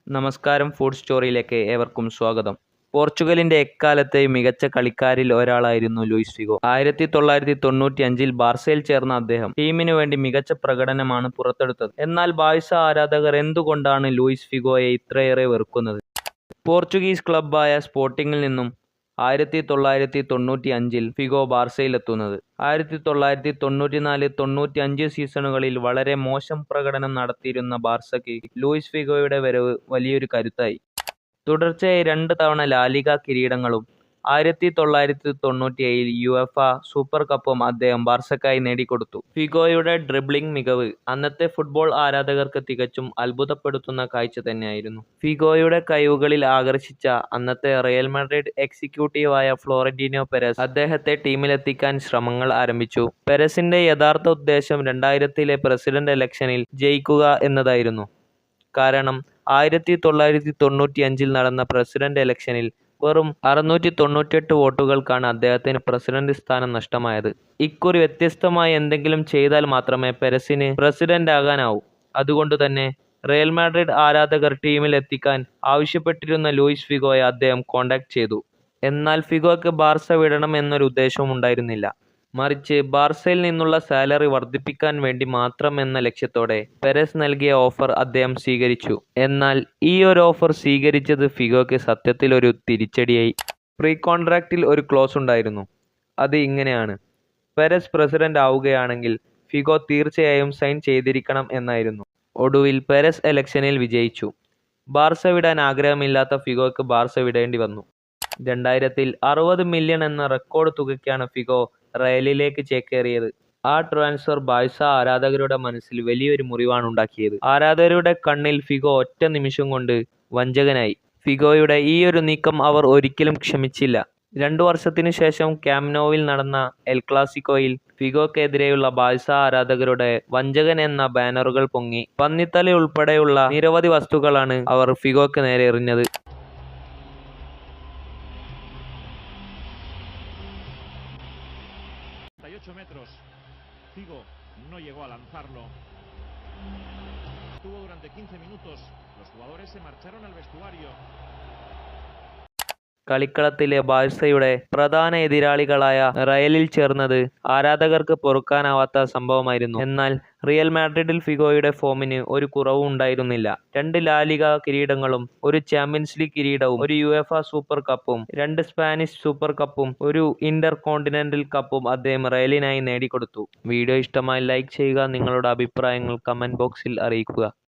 നമസ്കാരം, ഫുഡ് സ്റ്റോറിയിലേക്ക് ഏവർക്കും സ്വാഗതം. പോർച്ചുഗലിന്റെ എക്കാലത്തെയും മികച്ച കളിക്കാരിൽ ഒരാളായിരുന്നു ലൂയിസ് ഫിഗോ. 1995-ൽ ബാർസയിൽ ചേർന്ന അദ്ദേഹം ടീമിനു വേണ്ടി മികച്ച പ്രകടനമാണ് പുറത്തെടുത്തത്. എന്നാൽ ബാഴ്സ ആരാധകർ എന്തുകൊണ്ടാണ് ലൂയിസ് ഫിഗോയെ ഇത്രയേറെ വെറുക്കുന്നത്? പോർച്ചുഗീസ് ക്ലബ്ബായ സ്പോർട്ടിങ്ങിൽ നിന്നും 1995-ൽ ഫിഗോ ബാർസയിലെത്തുന്നത്. 1994-95 സീസണുകളിൽ വളരെ മോശം പ്രകടനം നടത്തിയിരുന്ന ബാർസയ്ക്ക് ലൂയിസ് ഫിഗോയുടെ വരവ് വലിയൊരു കരുത്തായി. തുടർച്ചയായി 2 തവണ ലാലിഗ കിരീടങ്ങളും 1997-ൽ യുവേഫ സൂപ്പർ കപ്പും അദ്ദേഹം ബാർസയ്ക്കായി നേടിക്കൊടുത്തു. ഫിഗോയുടെ ഡ്രിബ്ലിംഗ് മികവ് അന്നത്തെ ഫുട്ബോൾ ആരാധകർക്ക് തികച്ചും അത്ഭുതപ്പെടുത്തുന്ന കാഴ്ച തന്നെയായിരുന്നു. ഫിഗോയുടെ കഴിവുകളിൽ ആകർഷിച്ച അന്നത്തെ റിയൽ മാഡ്രിഡ് എക്സിക്യൂട്ടീവായ ഫ്ലോറന്റീനോ പെരസ് അദ്ദേഹത്തെ ടീമിലെത്തിക്കാൻ ശ്രമങ്ങൾ ആരംഭിച്ചു. പെരസിന്റെ യഥാർത്ഥ ഉദ്ദേശം 2000-ലെ പ്രസിഡന്റ് ഇലക്ഷനിൽ ജയിക്കുക എന്നതായിരുന്നു. കാരണം 1995-ൽ നടന്ന പ്രസിഡന്റ് ഇലക്ഷനിൽ വെറും 698 വോട്ടുകൾക്കാണ് അദ്ദേഹത്തിന് പ്രസിഡന്റ് സ്ഥാനം നഷ്ടമായത്. ഇക്കുറി വ്യത്യസ്തമായി എന്തെങ്കിലും ചെയ്താൽ മാത്രമേ പെരസിന് പ്രസിഡന്റ് ആകാനാവൂ. അതുകൊണ്ടുതന്നെ റിയൽ മാഡ്രിഡ് ആരാധകർ ടീമിൽ എത്തിക്കാൻ ആവശ്യപ്പെട്ടിരുന്ന ലൂയിസ് ഫിഗോയെ അദ്ദേഹം കോൺടാക്ട് ചെയ്തു. എന്നാൽ ഫിഗോയ്ക്ക് ബാർസ വിടണം എന്നൊരു ഉദ്ദേശവും ഉണ്ടായിരുന്നില്ല. മറിച്ച് ബാർസയിൽ നിന്നുള്ള സാലറി വർദ്ധിപ്പിക്കാൻ വേണ്ടി മാത്രം എന്ന ലക്ഷ്യത്തോടെ പെരസ് നൽകിയ ഓഫർ അദ്ദേഹം സ്വീകരിച്ചു. എന്നാൽ ഈ ഒരു ഓഫർ സ്വീകരിച്ചത് ഫിഗോയ്ക്ക് സത്യത്തിൽ ഒരു തിരിച്ചടിയായി. പ്രീ കോൺട്രാക്റ്റിൽ ഒരു ക്ലോസ് ഉണ്ടായിരുന്നു. അത് ഇങ്ങനെയാണ്: പെരസ് പ്രസിഡന്റ് ആവുകയാണെങ്കിൽ ഫിഗോ തീർച്ചയായും സൈൻ ചെയ്തിരിക്കണം എന്നായിരുന്നു. ഒടുവിൽ പെരസ് ഇലക്ഷനിൽ വിജയിച്ചു. ബാർസ വിടാൻ ആഗ്രഹമില്ലാത്ത ഫിഗോയ്ക്ക് ബാർസ വിടേണ്ടി വന്നു. 2000-ൽ 60 മില്യൺ എന്ന റെക്കോർഡ് തുകയ്ക്കാണ് ഫിഗോ റയലിലേക്ക് ചേക്കേറിയത്. ആ ട്രാൻസ്ഫർ ബാഴ്സ ആരാധകരുടെ മനസ്സിൽ വലിയൊരു മുറിവാണുണ്ടാക്കിയത്. ആരാധകരുടെ കണ്ണിൽ ഫിഗോ ഒറ്റ നിമിഷം കൊണ്ട് വഞ്ചകനായി. ഫിഗോയുടെ ഈ ഒരു നീക്കം അവർ ഒരിക്കലും ക്ഷമിച്ചില്ല. 2 വർഷത്തിനു ശേഷം ക്യാമ്പ് നൗവിൽ നടന്ന എൽ ക്ലാസിക്കോയിൽ ഫിഗോക്കെതിരെയുള്ള ബാഴ്സ ആരാധകരുടെ വഞ്ചകൻ എന്ന ബാനറുകൾ പൊങ്ങി. പന്നിത്തല ഉൾപ്പെടെയുള്ള നിരവധി വസ്തുക്കളാണ് അവർ ഫിഗോയ്ക്ക് നേരെ എറിഞ്ഞത്. 8 metros. Figo no llegó a lanzarlo. Estuvo durante 15 minutos. Los jugadores se marcharon al vestuario. കളിക്കളത്തിലെ ബാഴ്സയുടെ പ്രധാന എതിരാളികളായ റയലിൽ ചേർന്നത് ആരാധകർക്ക് പൊറുക്കാനാവാത്ത സംഭവമായിരുന്നു. എന്നാൽ റിയൽ മാഡ്രിഡിൽ ഫിഗോയുടെ ഫോമിന് ഒരു കുറവും ഉണ്ടായിരുന്നില്ല. 2 ലാലിഗ കിരീടങ്ങളും 1 ചാമ്പ്യൻസ് ലീഗ് കിരീടവും 1 യുവേഫ സൂപ്പർ കപ്പും 2 സ്പാനിഷ് സൂപ്പർ കപ്പും 1 ഇന്റർ കോണ്ടിനെന്റൽ കപ്പും അദ്ദേഹം റയലിനായി നേടിക്കൊടുത്തു. വീഡിയോ ഇഷ്ടമായി ലൈക്ക് ചെയ്യുക. നിങ്ങളുടെ അഭിപ്രായങ്ങൾ കമന്റ് ബോക്സിൽ അറിയിക്കുക.